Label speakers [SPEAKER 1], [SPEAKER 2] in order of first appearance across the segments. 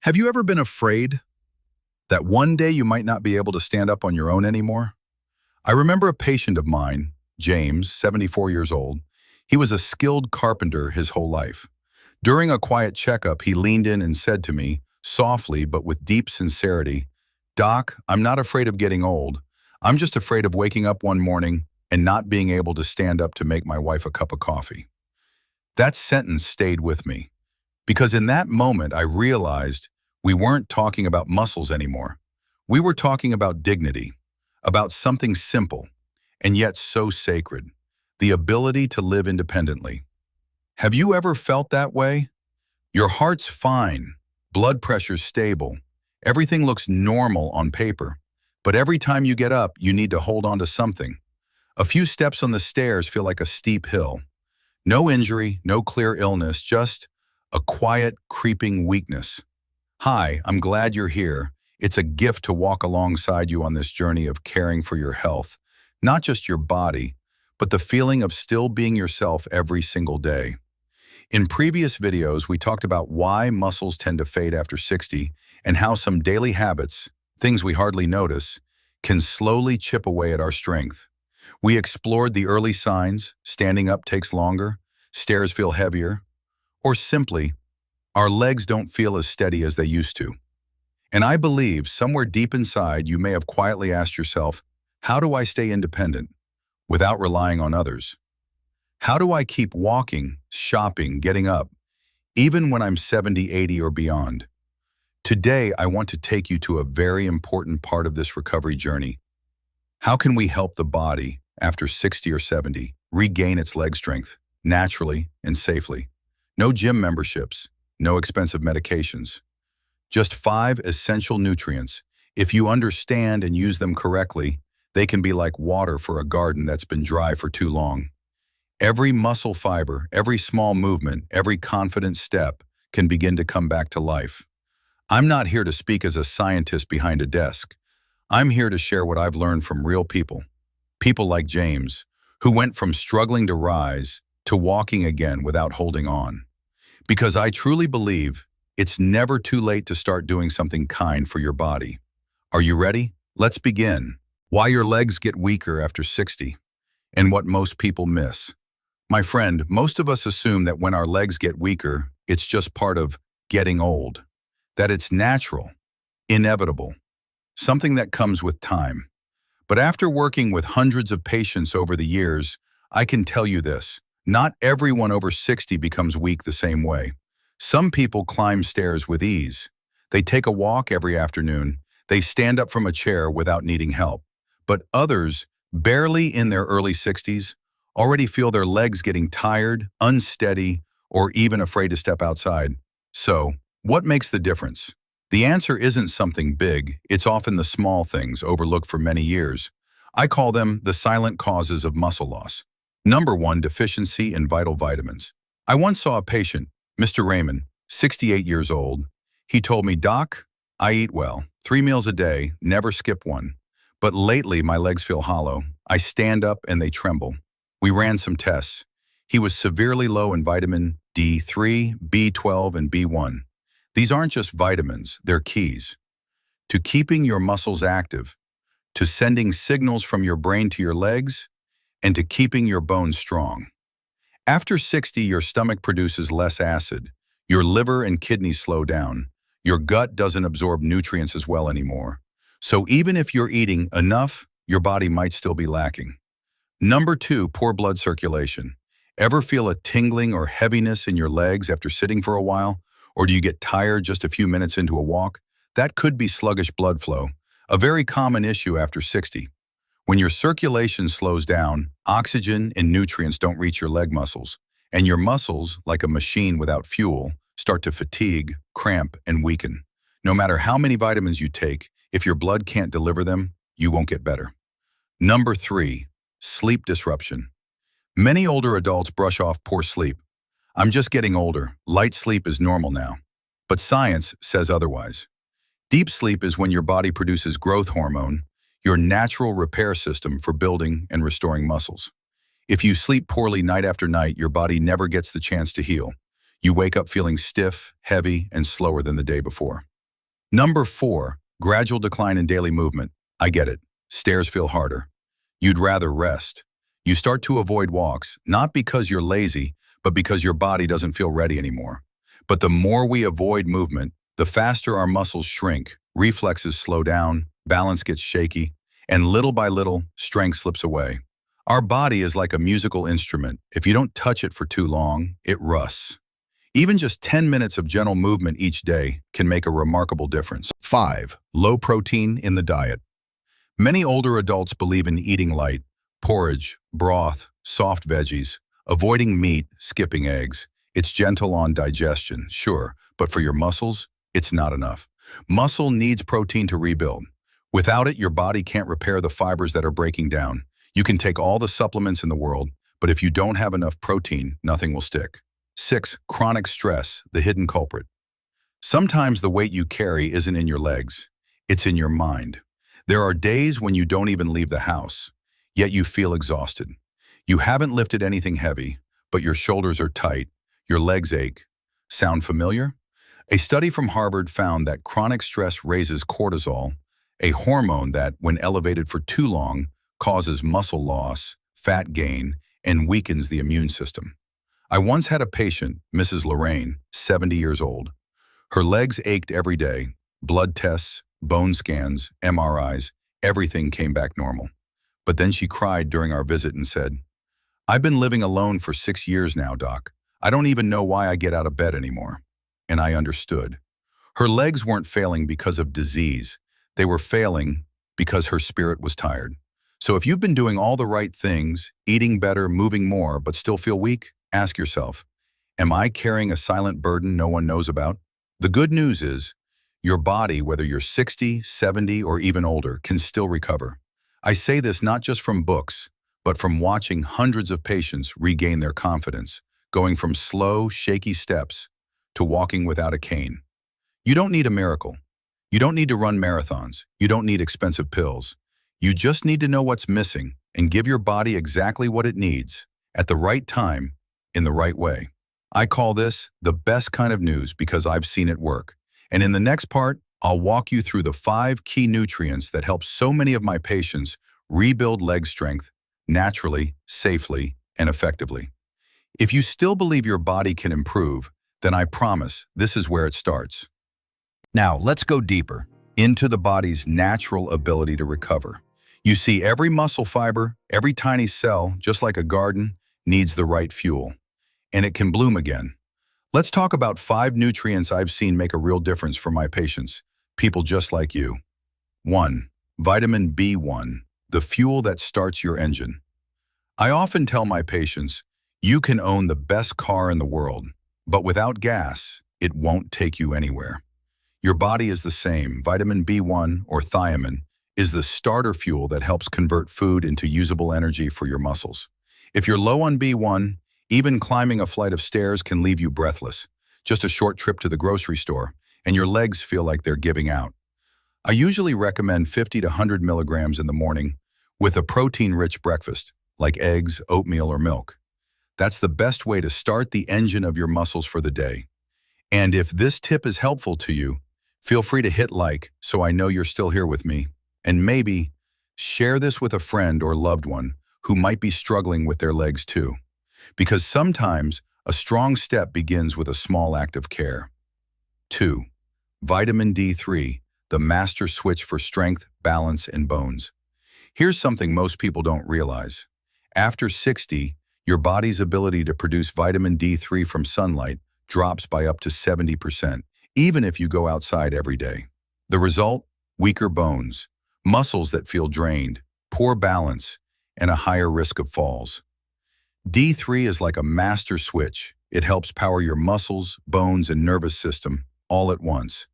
[SPEAKER 1] Have you ever been afraid that one day you might not be able to stand up on your own anymore? I remember a patient of mine, James, 74 years old. He was a skilled carpenter his whole life. During a quiet checkup, he leaned in and said to me, softly but with deep sincerity, "Doc, I'm not afraid of getting old. I'm just afraid of waking up one morning and not being able to stand up to make my wife a cup of coffee." That sentence stayed with me, because in that moment I realized we weren't talking about muscles anymore. We were talking about dignity, about something simple and yet so sacred, the ability to live independently. Have you ever felt that way? Your heart's fine, blood pressure's stable, everything looks normal on paper, but every time you get up, you need to hold on to something. A few steps on the stairs feel like a steep hill. No injury, no clear illness, just a quiet, creeping weakness. Hi, I'm glad you're here. It's a gift to walk alongside you on this journey of caring for your health, not just your body, but the feeling of still being yourself every single day. In previous videos, we talked about why muscles tend to fade after 60 and how some daily habits, things we hardly notice, can slowly chip away at our strength. We explored the early signs: standing up takes longer, stairs feel heavier, or simply, our legs don't feel as steady as they used to. And I believe somewhere deep inside you may have quietly asked yourself, how do I stay independent without relying on others? How do I keep walking, shopping, getting up, even when I'm 70, 80, or beyond? Today, I want to take you to a very important part of this recovery journey. How can we help the body, after 60 or 70, regain its leg strength, naturally and safely? No gym memberships, no expensive medications. Just 5 essential nutrients. If you understand and use them correctly, they can be like water for a garden that's been dry for too long. Every muscle fiber, every small movement, every confident step can begin to come back to life. I'm not here to speak as a scientist behind a desk. I'm here to share what I've learned from real people. People like James, who went from struggling to rise to walking again without holding on. Because I truly believe it's never too late to start doing something kind for your body. Are you ready? Let's begin. Why your legs get weaker after 60, and what most people miss. My friend, most of us assume that when our legs get weaker, it's just part of getting old, that it's natural, inevitable, something that comes with time. But after working with hundreds of patients over the years, I can tell you this: not everyone over 60 becomes weak the same way. Some people climb stairs with ease. They take a walk every afternoon. They stand up from a chair without needing help. But others, barely in their early 60s, already feel their legs getting tired, unsteady, or even afraid to step outside. So, what makes the difference? The answer isn't something big. It's often the small things overlooked for many years. I call them the silent causes of muscle loss. Number 1, deficiency in vital vitamins. I once saw a patient, Mr. Raymond, 68 years old. He told me, "Doc, I eat well, 3 meals a day, never skip one. But lately my legs feel hollow. I stand up and they tremble." We ran some tests. He was severely low in vitamin D3, B12, and B1. These aren't just vitamins, they're keys to keeping your muscles active, to sending signals from your brain to your legs, and to keeping your bones strong. After 60, your stomach produces less acid. Your liver and kidneys slow down. Your gut doesn't absorb nutrients as well anymore. So even if you're eating enough, your body might still be lacking. Number 2, poor blood circulation. Ever feel a tingling or heaviness in your legs after sitting for a while? Or do you get tired just a few minutes into a walk? That could be sluggish blood flow, a very common issue after 60. When your circulation slows down, oxygen and nutrients don't reach your leg muscles, and your muscles, like a machine without fuel, start to fatigue, cramp, and weaken. No matter how many vitamins you take, if your blood can't deliver them, you won't get better. Number 3, sleep disruption. Many older adults brush off poor sleep. "I'm just getting older. Light sleep is normal now." But science says otherwise. Deep sleep is when your body produces growth hormone, your natural repair system for building and restoring muscles. If you sleep poorly night after night, your body never gets the chance to heal. You wake up feeling stiff, heavy, and slower than the day before. Number 4, gradual decline in daily movement. I get it. Stairs feel harder. You'd rather rest. You start to avoid walks, not because you're lazy, but because your body doesn't feel ready anymore. But the more we avoid movement, the faster our muscles shrink, reflexes slow down, balance gets shaky, and little by little, strength slips away. Our body is like a musical instrument. If you don't touch it for too long, it rusts. Even just 10 minutes of gentle movement each day can make a remarkable difference. 5. Low protein in the diet. Many older adults believe in eating light, porridge, broth, soft veggies, avoiding meat, skipping eggs. It's gentle on digestion, sure, but for your muscles, it's not enough. Muscle needs protein to rebuild. Without it, your body can't repair the fibers that are breaking down. You can take all the supplements in the world, but if you don't have enough protein, nothing will stick. 6. Chronic stress, the hidden culprit. Sometimes the weight you carry isn't in your legs, it's in your mind. There are days when you don't even leave the house, yet you feel exhausted. You haven't lifted anything heavy, but your shoulders are tight, your legs ache. Sound familiar? A study from Harvard found that chronic stress raises cortisol, a hormone that, when elevated for too long, causes muscle loss, fat gain, and weakens the immune system. I once had a patient, Mrs. Lorraine, 70 years old. Her legs ached every day. Blood tests, bone scans, MRIs, everything came back normal. But then she cried during our visit and said, "I've been living alone for 6 years now, Doc. I don't even know why I get out of bed anymore." And I understood. Her legs weren't failing because of disease. They were failing because her spirit was tired. So if you've been doing all the right things, eating better, moving more, but still feel weak, ask yourself, am I carrying a silent burden no one knows about? The good news is, your body, whether you're 60, 70, or even older, can still recover. I say this not just from books, but from watching hundreds of patients regain their confidence, going from slow, shaky steps to walking without a cane. You don't need a miracle. You don't need to run marathons. You don't need expensive pills. You just need to know what's missing and give your body exactly what it needs, at the right time, in the right way. I call this the best kind of news because I've seen it work. And in the next part, I'll walk you through the 5 key nutrients that help so many of my patients rebuild leg strength naturally, safely, and effectively. If you still believe your body can improve, then I promise this is where it starts. Now, let's go deeper into the body's natural ability to recover. You see, every muscle fiber, every tiny cell, just like a garden, needs the right fuel, and it can bloom again. Let's talk about 5 nutrients I've seen make a real difference for my patients, people just like you. 1. Vitamin B1, the fuel that starts your engine. I often tell my patients, you can own the best car in the world, but without gas, it won't take you anywhere. Your body is the same. Vitamin B1, or thiamine, is the starter fuel that helps convert food into usable energy for your muscles. If you're low on B1, even climbing a flight of stairs can leave you breathless. Just a short trip to the grocery store, and your legs feel like they're giving out. I usually recommend 50 to 100 milligrams in the morning with a protein-rich breakfast, like eggs, oatmeal, or milk. That's the best way to start the engine of your muscles for the day. And if this tip is helpful to you, feel free to hit like so I know you're still here with me. And maybe share this with a friend or loved one who might be struggling with their legs too. Because sometimes a strong step begins with a small act of care. 2. Vitamin D3, the master switch for strength, balance, and bones. Here's something most people don't realize. After 60, your body's ability to produce vitamin D3 from sunlight drops by up to 70%, even if you go outside every day. The result? Weaker bones, muscles that feel drained, poor balance, and a higher risk of falls. D3 is like a master switch. It helps power your muscles, bones, and nervous system all at once.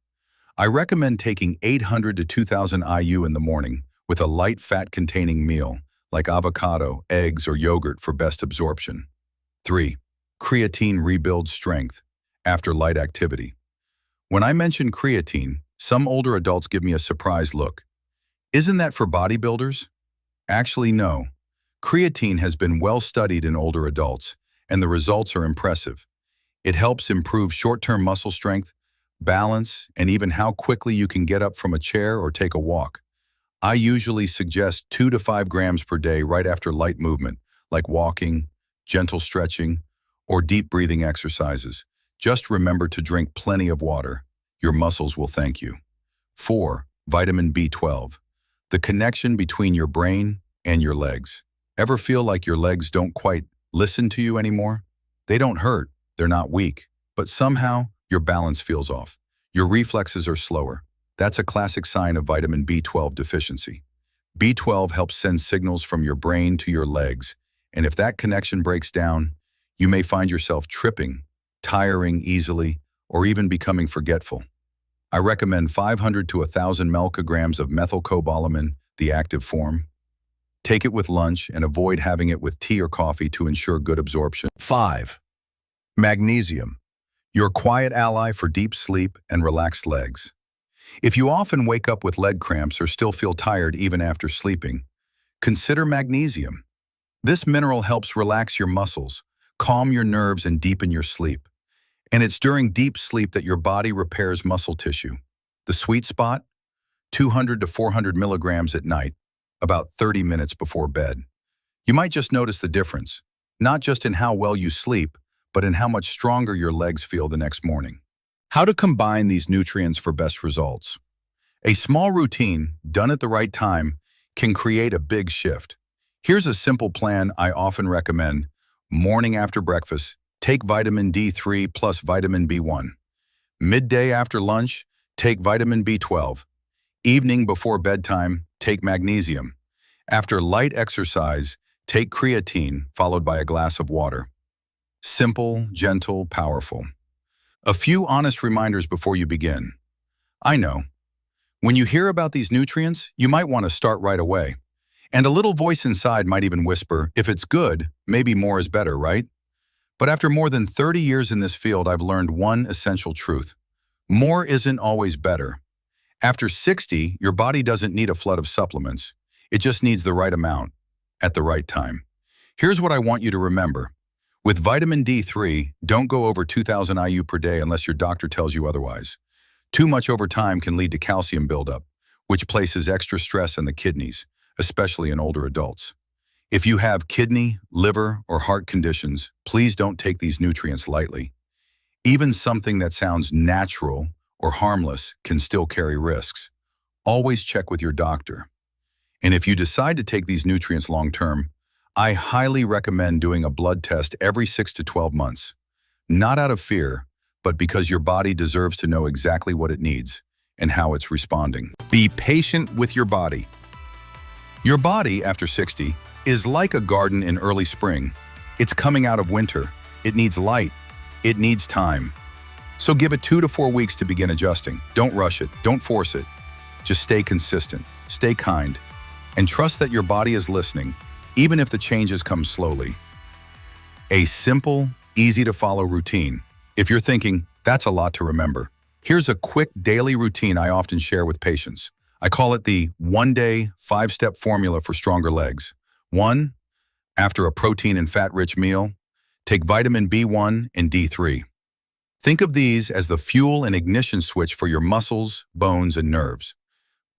[SPEAKER 1] I recommend taking 800 to 2000 IU in the morning with a light fat-containing meal, like avocado, eggs, or yogurt for best absorption. 3. Creatine rebuilds strength after light activity. When I mention creatine, some older adults give me a surprised look. Isn't that for bodybuilders? Actually, no. Creatine has been well studied in older adults, and the results are impressive. It helps improve short-term muscle strength, balance, and even how quickly you can get up from a chair or take a walk. I usually suggest 2 to 5 grams per day right after light movement, like walking, gentle stretching, or deep breathing exercises. Just remember to drink plenty of water. Your muscles will thank you. 4. Vitamin B12. The connection between your brain and your legs. Ever feel like your legs don't quite listen to you anymore? They don't hurt, they're not weak, but somehow your balance feels off. Your reflexes are slower. That's a classic sign of vitamin B12 deficiency. B12 helps send signals from your brain to your legs, and if that connection breaks down, you may find yourself tripping, tiring easily, or even becoming forgetful. I recommend 500 to 1,000 micrograms of methylcobalamin, the active form. Take it with lunch and avoid having it with tea or coffee to ensure good absorption. 5. Magnesium, your quiet ally for deep sleep and relaxed legs. If you often wake up with leg cramps or still feel tired even after sleeping, consider magnesium. This mineral helps relax your muscles, calm your nerves, and deepen your sleep. And it's during deep sleep that your body repairs muscle tissue. The sweet spot? 200 to 400 milligrams at night, about 30 minutes before bed. You might just notice the difference, not just in how well you sleep, but in how much stronger your legs feel the next morning. How to combine these nutrients for best results. A small routine, done at the right time, can create a big shift. Here's a simple plan I often recommend. Morning after breakfast, take vitamin D3 plus vitamin B1. Midday after lunch, take vitamin B12. Evening before bedtime, take magnesium. After light exercise, take creatine, followed by a glass of water. Simple, gentle, powerful. A few honest reminders before you begin. I know, when you hear about these nutrients, you might want to start right away. And a little voice inside might even whisper, if it's good, maybe more is better, right? But after more than 30 years in this field, I've learned one essential truth. More isn't always better. After 60, your body doesn't need a flood of supplements. It just needs the right amount, at the right time. Here's what I want you to remember. With vitamin D3, don't go over 2,000 IU per day unless your doctor tells you otherwise. Too much over time can lead to calcium buildup, which places extra stress on the kidneys, especially in older adults. If you have kidney, liver, or heart conditions, please don't take these nutrients lightly. Even something that sounds natural or harmless can still carry risks. Always check with your doctor. And if you decide to take these nutrients long-term, I highly recommend doing a blood test every 6 to 12 months. Not out of fear, but because your body deserves to know exactly what it needs and how it's responding. Be patient with your body. Your body, after 60, is like a garden in early spring. It's coming out of winter. It needs light. It needs time. So give it 2 to 4 weeks to begin adjusting. Don't rush it. Don't force it. Just stay consistent. Stay kind. And trust that your body is listening, even if the changes come slowly. A simple, easy-to-follow routine. If you're thinking, that's a lot to remember, here's a quick daily routine I often share with patients. I call it the one-day, 5-step formula for stronger legs. 1. After a protein and fat-rich meal, take vitamin B1 and D3. Think of these as the fuel and ignition switch for your muscles, bones, and nerves.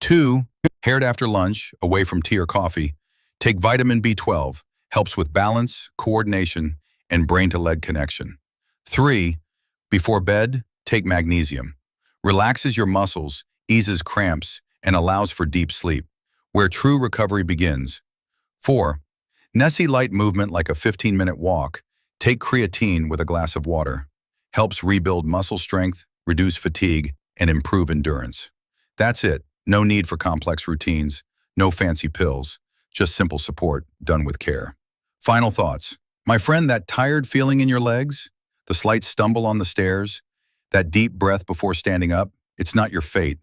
[SPEAKER 1] 2. Paired after lunch, away from tea or coffee, take vitamin B12, helps with balance, coordination, and brain-to-leg connection. 3. Before bed, take magnesium. Relaxes your muscles, eases cramps, and allows for deep sleep, where true recovery begins. 4. Nessie light movement like a 15-minute walk. Take creatine with a glass of water. Helps rebuild muscle strength, reduce fatigue, and improve endurance. That's it. No need for complex routines, no fancy pills, just simple support done with care. Final thoughts. My friend, that tired feeling in your legs, the slight stumble on the stairs, that deep breath before standing up, it's not your fate.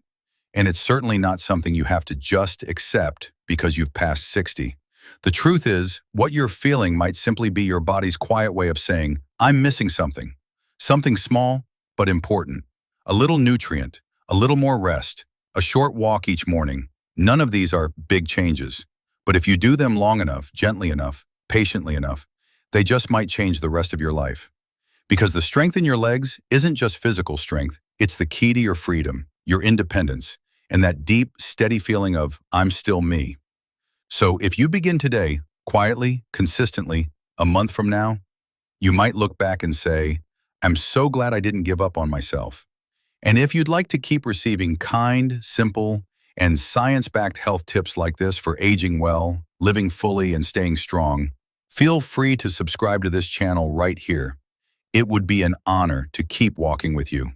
[SPEAKER 1] And it's certainly not something you have to just accept because you've passed 60. The truth is, what you're feeling might simply be your body's quiet way of saying, I'm missing something. Something small, but important. A little nutrient, a little more rest, a short walk each morning. None of these are big changes. But if you do them long enough, gently enough, patiently enough, they just might change the rest of your life. Because the strength in your legs isn't just physical strength, It's the key to your freedom, your independence, and that deep, steady feeling of, I'm still me. So if you begin today, quietly, consistently, a month from now, you might look back and say, I'm so glad I didn't give up on myself. And if you'd like to keep receiving kind, simple, and science-backed health tips like this for aging well, living fully, and staying strong, feel free to subscribe to this channel right here. It would be an honor to keep walking with you.